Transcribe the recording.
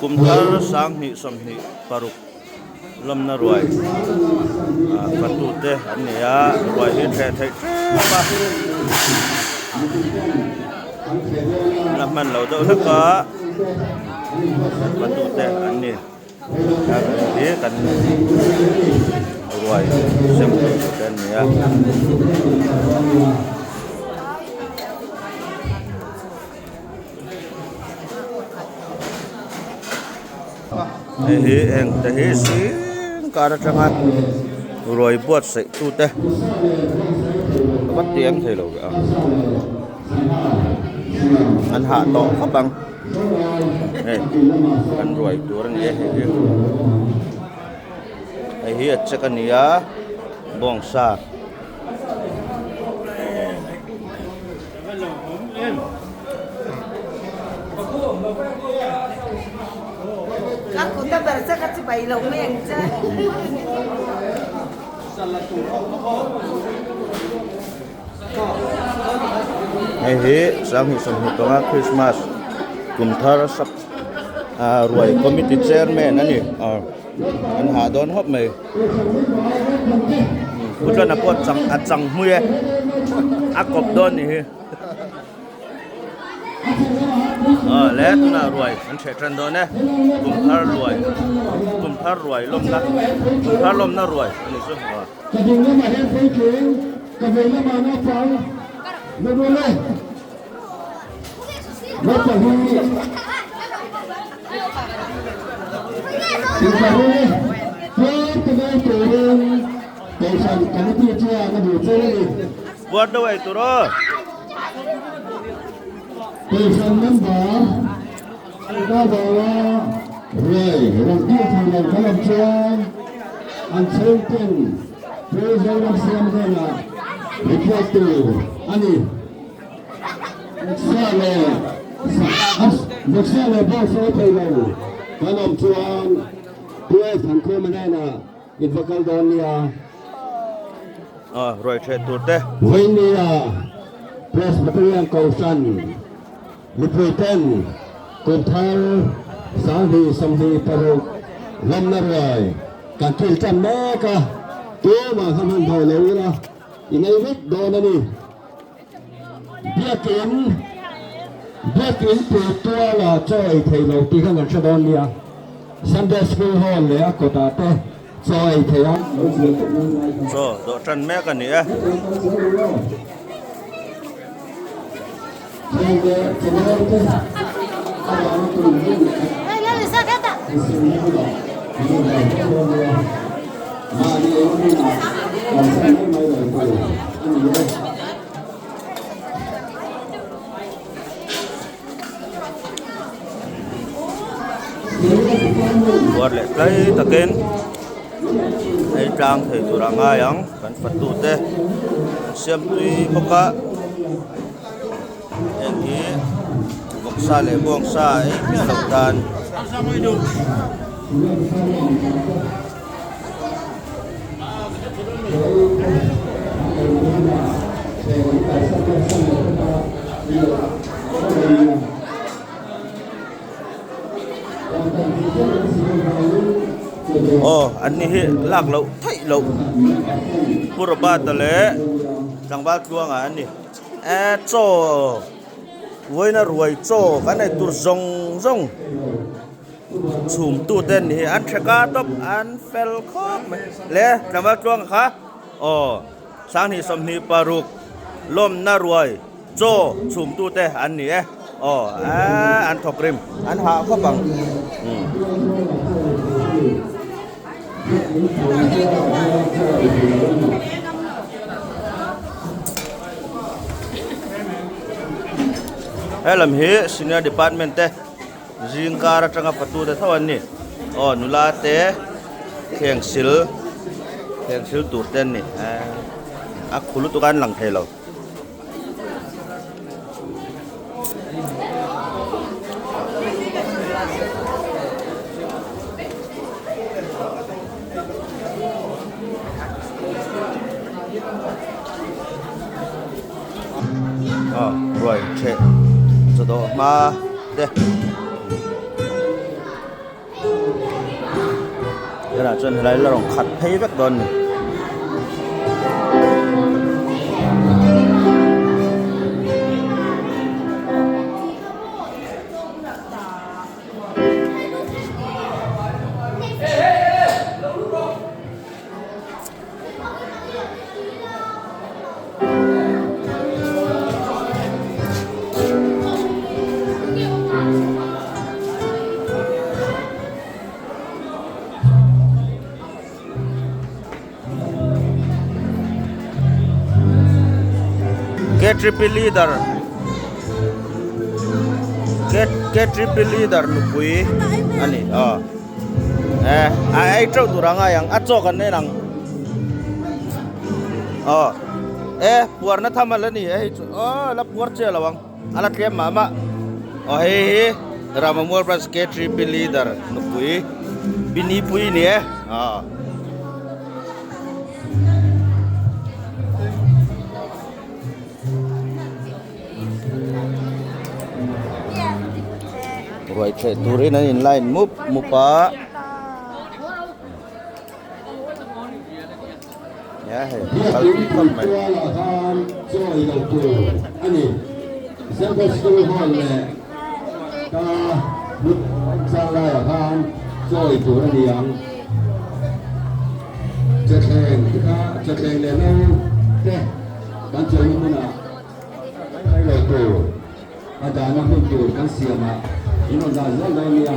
Kumthar sang ni som ni paruk lam na ruai patu te ania ruai hi the thai ba na man lo do na ka patu te ani ka ni kan ruai sem te nia hi eng te hi si cara changa rồi buat sai tu te bắt tiếng thầy lâu cả anh hạ to khắp bằng anh rồi tu anh nghe hi hi chắc anh nia bong sa Aku tak berasa kat bayi lomeng je. Hi sang hi som hi tonga Christmas Kumthar sap ruai committee chairman ani an ha don hop mai putra na pot chang muye akop don ni hi lẽ tu na ruai an che tran don ne Kumthar ruai lom na ruai ani so cái gì nó mà em thấy chuyện cái gì nó mà nó phải nó luôn lên nó phải đi thì phải đi thế cái này tự nhiên để sản cái gì chưa nó đủ chưa đi buat đâu ai tu ro để sản nó bỏ nó bỏ rồi rồi kia thì làm cái làm chưa anh xem tiền thế giới nó xem thế là report to anh xe là bao số thầy đầu cái lòng chuông tôi thằng cô mà này là in vật cầu đòn nia rồi che tu te với nia Presbyterian cầu săn Lipuiten Kumthar sáng đi xong đi paruk lâm na rồi cả kiểu trăm mẹ cả tôi mà không hành thầu lâu nữa thì ngay vết đồ này đi biết kiến từ tôi là chơi thầy lâu tí không cần cho đón đi à Sunday school hall lẽ của ta te chơi thầy á so do tran me ka ni Ay, ya le saca ta. buat le play taken ai trang thầy tu ra nga yang kan fatu te siam tui poka en hi bok sa le bong sa ai mi lo tan anh hi lạc lậu thấy lậu pura ba ta le chẳng ba chuang anh ni cho với nó ruồi cho cái này tu rong chùm tu tên thì anh sẽ cá top anh fel khóc le chẳng ba chuang khá sáng thì sầm thì paruk lom na ruồi cho chùm tu tên anh ni anh thọc rim anh hạ có bằng làm hi senior department te jing kara tanga patu te thawan ni nula te kheng sil tu ten ni khulu tu kan lang thelo rồi che cho đó mà đây cái là chân lại là rồng khát thấy vết đòn này get triple leader get triple leader nupui ani ai trâu turanga yang aco kan ne nang puar na thamal ni la puar che lawang ala tlem mama he ramamur pras get triple leader nupui bini pui ni rồi chạy turi na in line mupa ya he kalau kan mai ani sampai school hall le ta salah kan so itu yang cekeng le no teh kan jadi mana ai lo tu ada anak itu kan siapa ini dah jalan dia